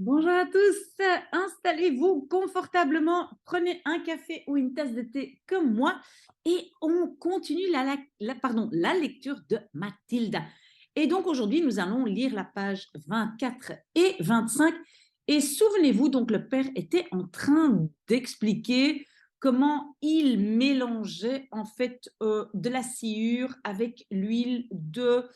Bonjour à tous, installez-vous confortablement, prenez un café ou une tasse de thé comme moi et on continue la lecture de Mathilda. Et donc aujourd'hui, nous allons lire la page 24 et 25. Et souvenez-vous, donc le père était en train d'expliquer comment il mélangeait en fait de la sciure avec l'huile de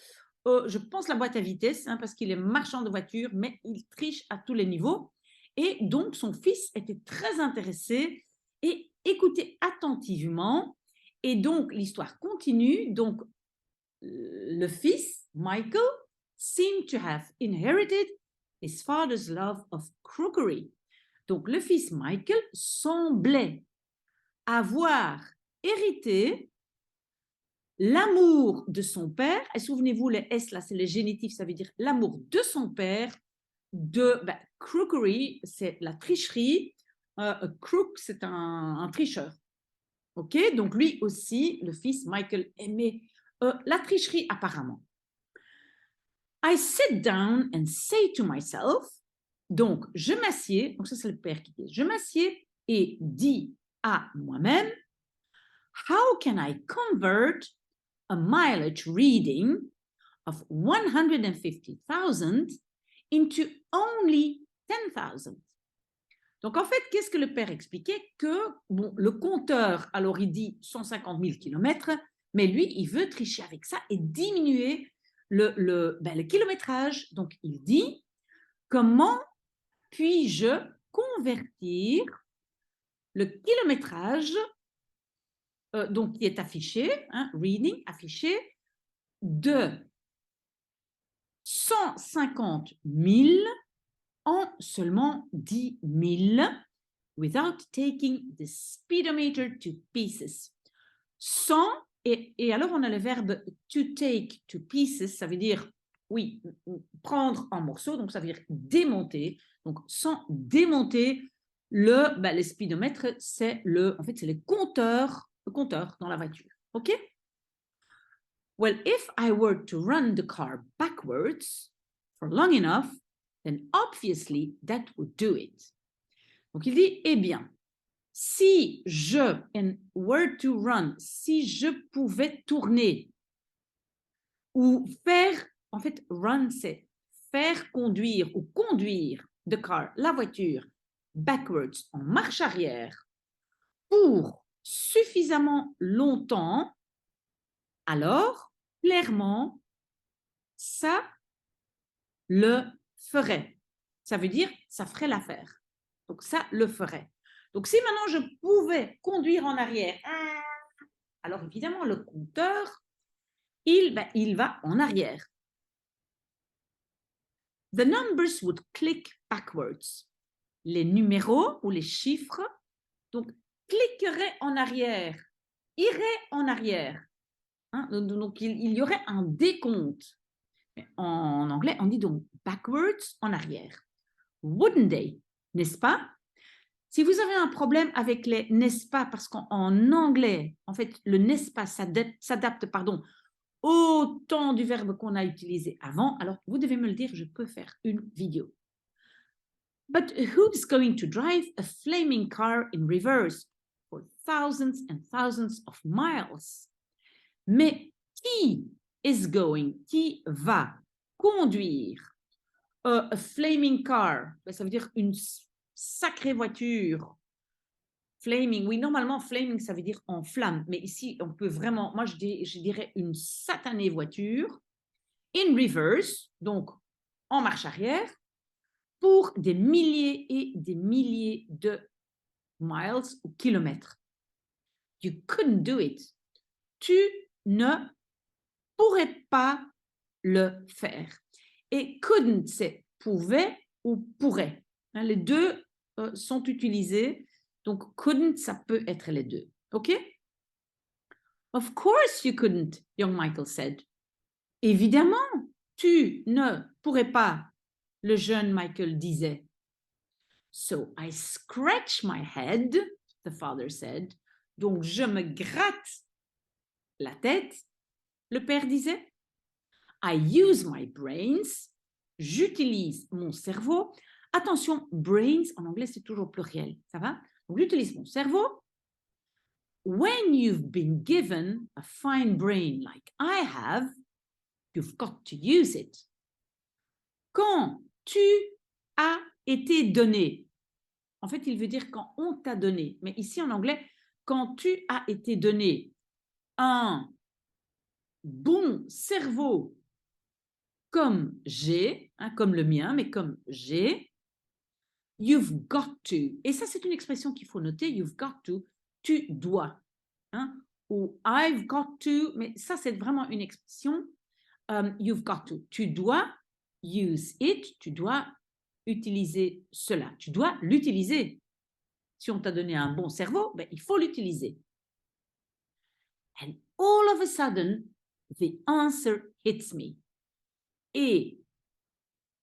je pense la boîte à vitesse, hein, parce qu'il est marchand de voitures, mais il triche à tous les niveaux. Et donc, son fils était très intéressé et écoutait attentivement. Et donc, l'histoire continue. Donc, le fils, Michael, seemed to have inherited his father's love of crookery. Donc, le fils Michael semblait avoir hérité l'amour de son père, et souvenez-vous, les S là, c'est le génitif, ça veut dire l'amour de son père, crookery, c'est la tricherie, crook, c'est un tricheur. Ok, donc lui aussi, le fils Michael aimait la tricherie apparemment. I sit down and say to myself, donc je m'assieds, donc ça c'est le père qui dit, je m'assieds et dis à moi-même, how can I convert a mileage reading of 150,000 into only 10,000. Donc, en fait, qu'est-ce que le père expliquait? Que bon, le compteur, alors il dit 150 000 kilomètres, mais lui, il veut tricher avec ça et diminuer le kilométrage. Donc, il dit, comment puis-je convertir le kilométrage, donc qui est affiché, hein, reading, affiché, de 150 000 en seulement 10 000 without taking the speedometer to pieces. Sans, et alors on a le verbe to take to pieces, ça veut dire, oui, prendre en morceaux, donc ça veut dire démonter. Donc sans démonter le speedomètre, en fait, c'est le compteur dans la voiture. OK? Well, if I were to run the car backwards for long enough, then obviously that would do it. Donc il dit, eh bien, si je, and were to run, si je pouvais tourner ou faire, en fait, run, c'est faire conduire ou conduire the car, la voiture, backwards, en marche arrière, pour suffisamment longtemps, alors, clairement, ça le ferait. Ça veut dire, ça ferait l'affaire. Donc, ça le ferait. Donc, si maintenant je pouvais conduire en arrière, alors évidemment, le compteur, il va en arrière. The numbers would click backwards. Les numéros ou les chiffres, donc, cliqueraient en arrière, iraient en arrière. Hein? Donc, il y aurait un décompte. En anglais, on dit donc backwards, en arrière. Wouldn't they? N'est-ce pas? Si vous avez un problème avec les n'est-ce pas, parce qu'en anglais, en fait, le n'est-ce pas s'adapte, au temps du verbe qu'on a utilisé avant, alors vous devez me le dire, je peux faire une vidéo. But who's going to drive a flaming car in reverse for thousands and thousands of miles? Mais qui va conduire a flaming car? Ça veut dire une sacrée voiture. Flaming, oui, normalement, flaming, ça veut dire en flamme. Mais ici, on peut vraiment, moi, je dirais une satanée voiture. In reverse, donc en marche arrière, pour des milliers et des milliers de miles ou kilomètres. You couldn't do it. Tu ne pourrais pas le faire. Et couldn't, c'est pouvait ou pourrait. Hein, les deux sont utilisés. Donc, couldn't, ça peut être les deux. OK? Of course you couldn't, young Michael said. Évidemment, tu ne pourrais pas, le jeune Michael disait. So I scratch my head, the father said. Donc, je me gratte la tête, le père disait. I use my brains, j'utilise mon cerveau. Attention, brains, en anglais, c'est toujours pluriel. Ça va? Donc, j'utilise mon cerveau. When you've been given a fine brain like I have, you've got to use it. Quand tu as été donné, en fait, il veut dire quand on t'a donné, mais ici en anglais, quand tu as été donné un bon cerveau comme j'ai, hein, comme le mien, mais comme j'ai, you've got to. Et ça, c'est une expression qu'il faut noter, you've got to, tu dois. Hein, ou I've got to, mais ça, c'est vraiment une expression, you've got to. Tu dois use it, tu dois utiliser cela, tu dois l'utiliser. Si on t'a donné un bon cerveau, ben, il faut l'utiliser. And all of a sudden, the answer hits me. Et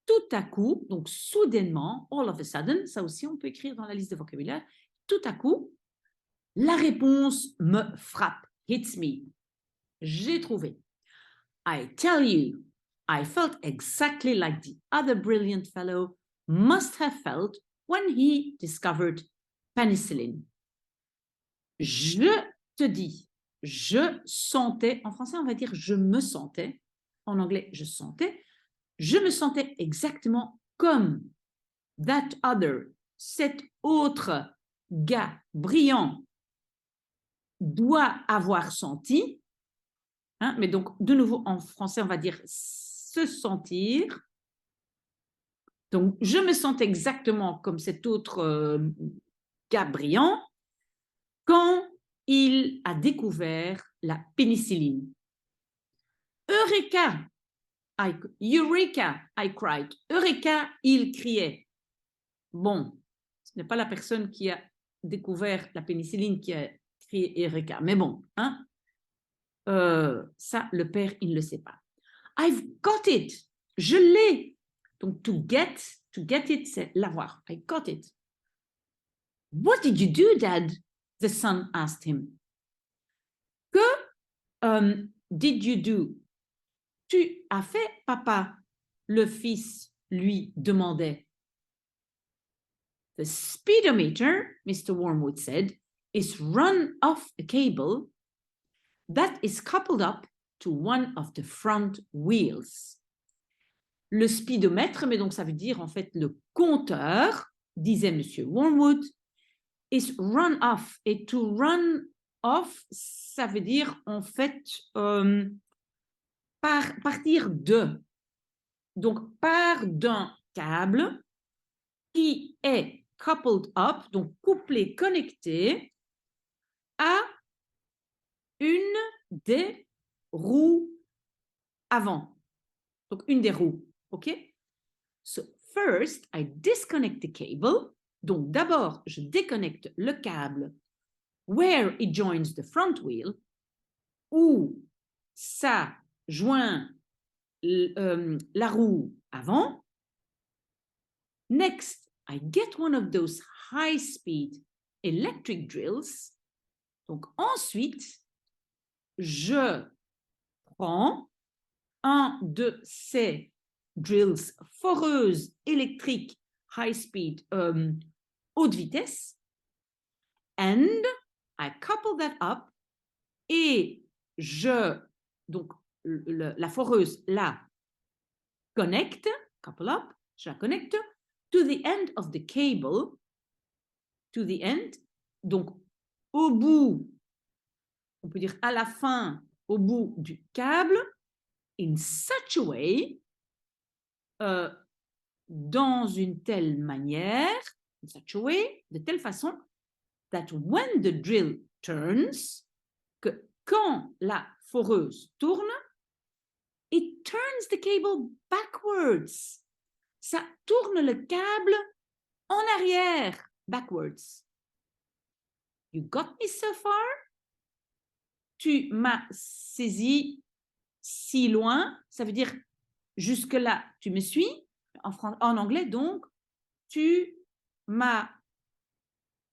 tout à coup, donc soudainement, all of a sudden, ça aussi on peut écrire dans la liste de vocabulaire, tout à coup, la réponse me frappe, hits me. J'ai trouvé. I tell you, I felt exactly like the other brilliant fellow must have felt when he discovered penicillin. Je te dis, je sentais, en français on va dire je me sentais, en anglais je sentais, je me sentais exactement comme that other, cet autre gars brillant doit avoir senti, hein, mais donc de nouveau en français on va dire se sentir. Donc je me sentais exactement comme cet autre gars brillant quand il a découvert la pénicilline. Eureka! Eureka! I cried. Eureka! Il criait. Bon, ce n'est pas la personne qui a découvert la pénicilline qui a crié Eureka, mais bon, hein? Ça, le père, il ne le sait pas. I've got it. Je l'ai. Donc, to get it, c'est l'avoir. I got it. What did you do, Dad? The son asked him. Que did you do? Tu as fait, papa? Le fils lui demandait. The speedometer, Mr. Wormwood said, is run off a cable that is coupled up to one of the front wheels. Le speedomètre, mais donc ça veut dire en fait le compteur, disait Monsieur Wormwood, is run off. Et to run off, ça veut dire en fait partir de. Donc, part d'un câble qui est coupled up, donc couplé, connecté à une des roues avant. Donc, une des roues, OK? So, first, I disconnect the cable. Donc, d'abord, je déconnecte le câble where it joins the front wheel, où ça joint la roue avant. Next, I get one of those high-speed electric drills. Donc, ensuite, je prends un de ces drills foreuses électriques high-speed haute vitesse and I couple that up et donc la foreuse la connecte, couple up, je la connecte to the end of the cable, to the end, donc au bout, on peut dire à la fin, au bout du câble, in such a way, dans une telle manière, in such a way, de telle façon, that when the drill turns, que quand la foreuse tourne, it turns the cable backwards. Ça tourne le câble en arrière, backwards. You got me so far? Tu m'as saisi si loin, ça veut dire jusque-là, tu me suis. En anglais, donc, tu m'as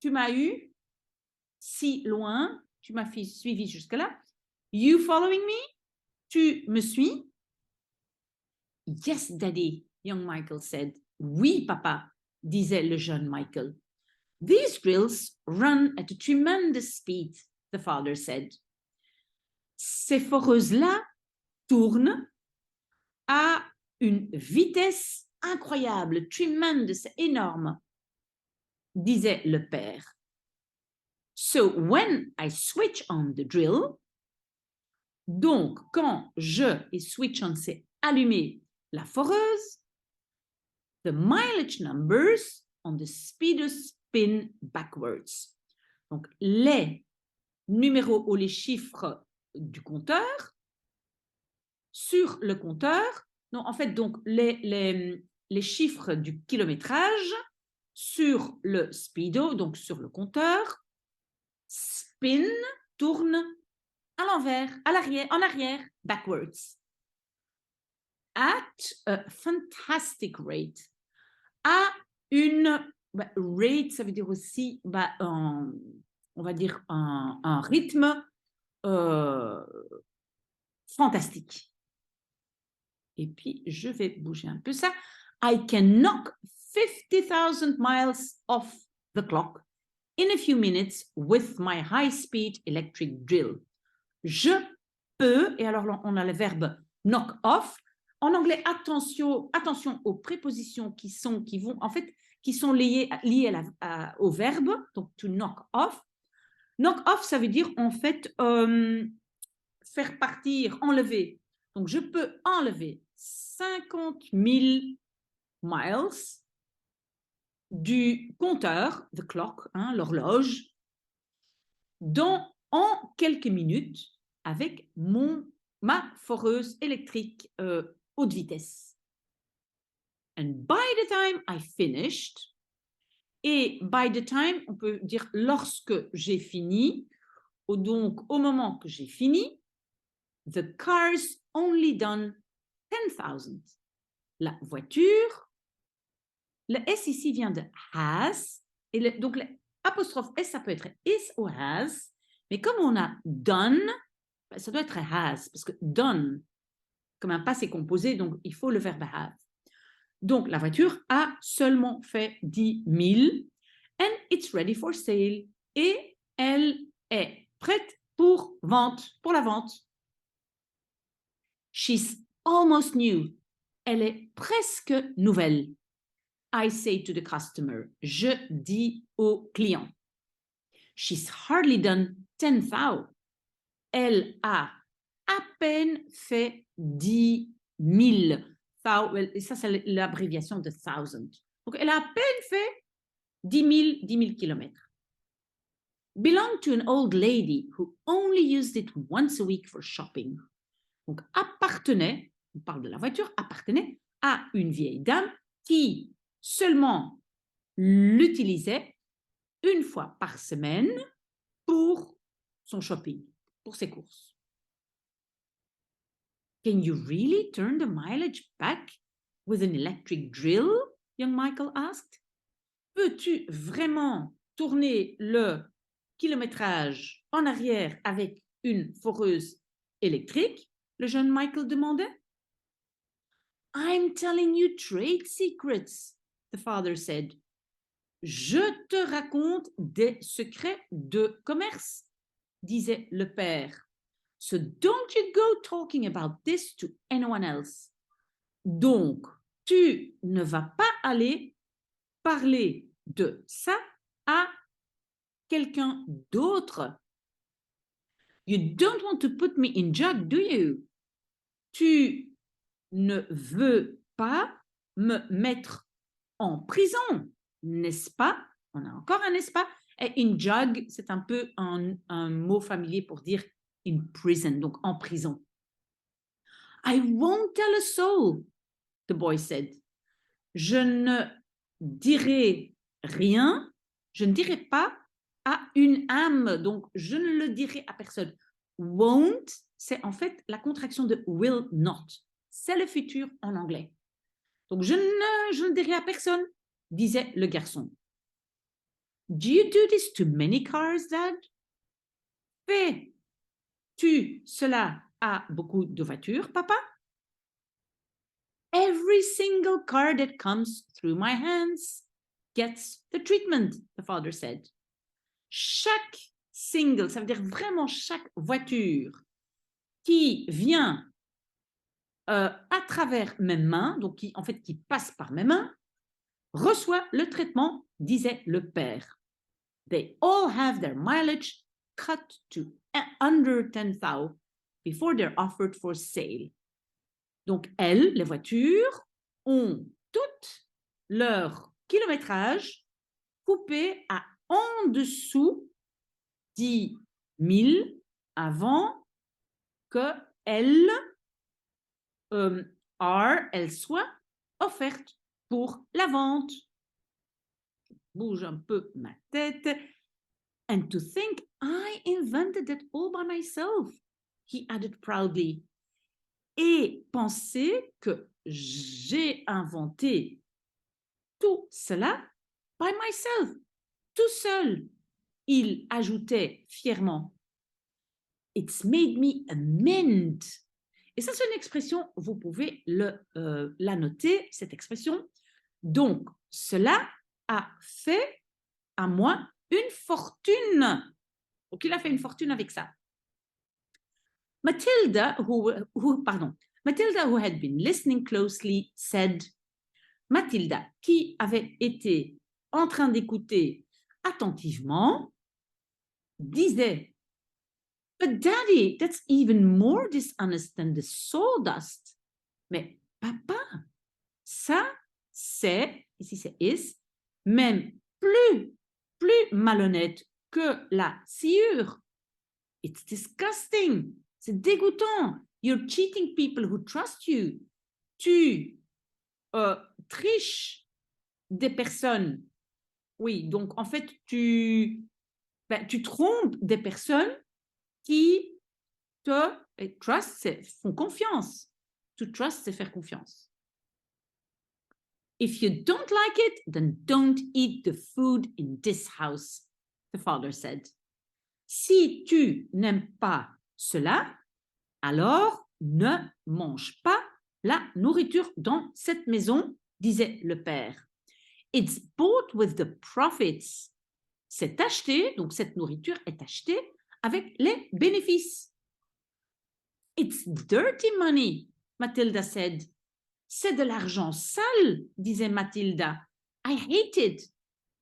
eu si loin, tu m'as suivi jusque-là. You following me? Tu me suis? Yes, Daddy, young Michael said. Oui, papa, disait le jeune Michael. These drills run at a tremendous speed, the father said. Ces foreuses-là tournent à une vitesse incroyable, tremendous, énorme, disait le père. So when I switch on the drill, donc quand et switch on, c'est allumer la foreuse, the mileage numbers on the speeder spin backwards. Donc les numéros ou les chiffres du compteur sur le compteur, non, en fait, donc les chiffres du kilométrage sur le speedo, donc sur le compteur, spin, tourne à l'envers, à l'arrière, en arrière, backwards. At a fantastic rate. À une rate, ça veut dire aussi on va dire un rythme fantastique. Et puis, je vais bouger un peu ça. I can knock 50,000 miles off the clock in a few minutes with my high-speed electric drill. Je peux, et alors on a le verbe knock off. En anglais, attention aux prépositions qui sont liées au verbe, donc to knock off. Knock off, ça veut dire en fait faire partir, enlever. Donc, je peux enlever 50 000 miles du compteur, the clock, l'horloge, en quelques minutes avec ma foreuse électrique haute vitesse. And by the time I finished, et by the time, on peut dire lorsque j'ai fini, donc au moment que j'ai fini, the car's only done 10,000. La voiture, le S ici vient de has, et donc l'apostrophe S, ça peut être is ou has, mais comme on a done, ça doit être has, parce que done, comme un passé composé, donc il faut le verbe have. Donc la voiture a seulement fait 10 000, and it's ready for sale, et elle est prête pour la vente. She's almost new. Elle est presque nouvelle. I say to the customer. Je dis au client. She's hardly done 10,000. Elle a à peine fait 10 000. Et ça, c'est l'abréviation de thousand. Donc, elle a à peine fait 10 000 kilomètres. Belonged to an old lady who only used it once a week for shopping. Donc, appartenait, on parle de la voiture, appartenait à une vieille dame qui seulement l'utilisait une fois par semaine pour son shopping, pour ses courses. Can you really turn the mileage back with an electric drill? Young Michael asked. Peux-tu vraiment tourner le kilométrage en arrière avec une foreuse électrique? Le jeune Michael demandait. I'm telling you trade secrets, the father said. Je te raconte des secrets de commerce, disait le père. So don't you go talking about this to anyone else. Donc, tu ne vas pas aller parler de ça à quelqu'un d'autre. You don't want to put me in jail, do you? Tu ne veux pas me mettre en prison, n'est-ce pas? On a encore un n'est-ce pas? Et in jug, c'est un peu un mot familier pour dire in prison, donc en prison. I won't tell a soul, the boy said. Je ne dirai rien, je ne dirai pas à une âme, donc je ne le dirai à personne. Won't, c'est en fait la contraction de will not. C'est le futur en anglais. Donc je ne dirai à personne, disait le garçon. Do you do this to many cars, Dad? Fais-tu cela à beaucoup de voitures, papa? Every single car that comes through my hands, gets the treatment, the father said. Chaque single, ça veut dire vraiment chaque voiture qui vient à travers mes mains, donc qui passe par mes mains, reçoit le traitement, disait le père. They all have their mileage cut to under 10,000 before they're offered for sale. Donc, elles, les voitures, ont toutes leur kilométrage coupé à en dessous 10 000 avant qu'elles soient offertes pour la vente. Je bouge un peu ma tête. And to think I invented it all by myself, he added proudly. Et penser que j'ai inventé tout cela by myself, tout seul. Il ajoutait fièrement. It's made me amend. Et ça, c'est une expression, vous pouvez la noter, cette expression. Donc, cela a fait à moi une fortune. Donc, il a fait une fortune avec ça. Matilda, who had been listening closely, said, Matilda, qui avait été en train d'écouter attentivement, disait, But Daddy, that's even more dishonest than the sawdust. Mais papa, ça, c'est, ici c'est is, même plus malhonnête que la sciure. It's disgusting. C'est dégoûtant. You're cheating people who trust you. Tu triches des personnes. Oui, donc en fait, tu trompes des personnes qui trust, c'est font confiance. To trust, c'est faire confiance. If you don't like it, then don't eat the food in this house, the father said. Si tu n'aimes pas cela, alors ne mange pas la nourriture dans cette maison, disait le père. It's bought with the profits. C'est acheté, donc cette nourriture est achetée avec les bénéfices. It's dirty money, Matilda said. C'est de l'argent sale, disait Matilda. I hate it.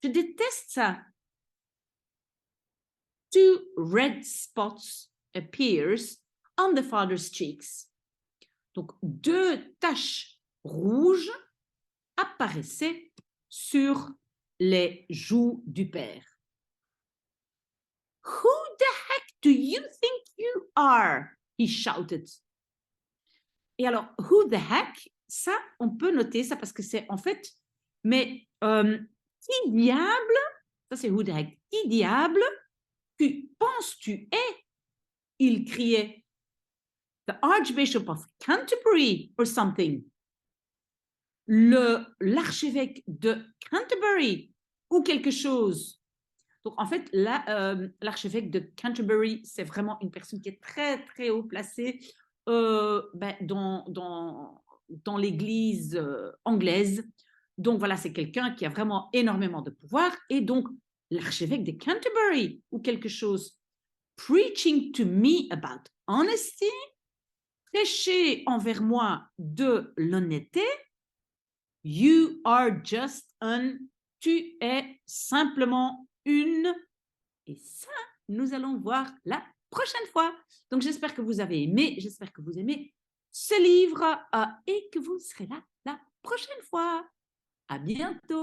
Je déteste ça. 2 red spots appears on the father's cheeks. Donc, 2 taches rouges apparaissaient sur les joues du père. Who the heck do you think you are? He shouted. Et alors, who the heck, ça, on peut noter ça parce que c'est en fait, mais qui diable, ça c'est who the heck, qui diable tu penses tu es? Il criait. The Archbishop of Canterbury or something. L'archevêque de Canterbury ou quelque chose. Donc, en fait, l'archevêque de Canterbury, c'est vraiment une personne qui est très, très haut placée dans l'église anglaise. Donc, voilà, c'est quelqu'un qui a vraiment énormément de pouvoir. Et donc, l'archevêque de Canterbury ou quelque chose. Preaching to me about honesty, prêcher envers moi de l'honnêteté. You are just tu es simplement une. Et ça, nous allons voir la prochaine fois. Donc, j'espère que vous avez aimé, j'espère que vous aimez ce livre et que vous serez là la prochaine fois. À bientôt.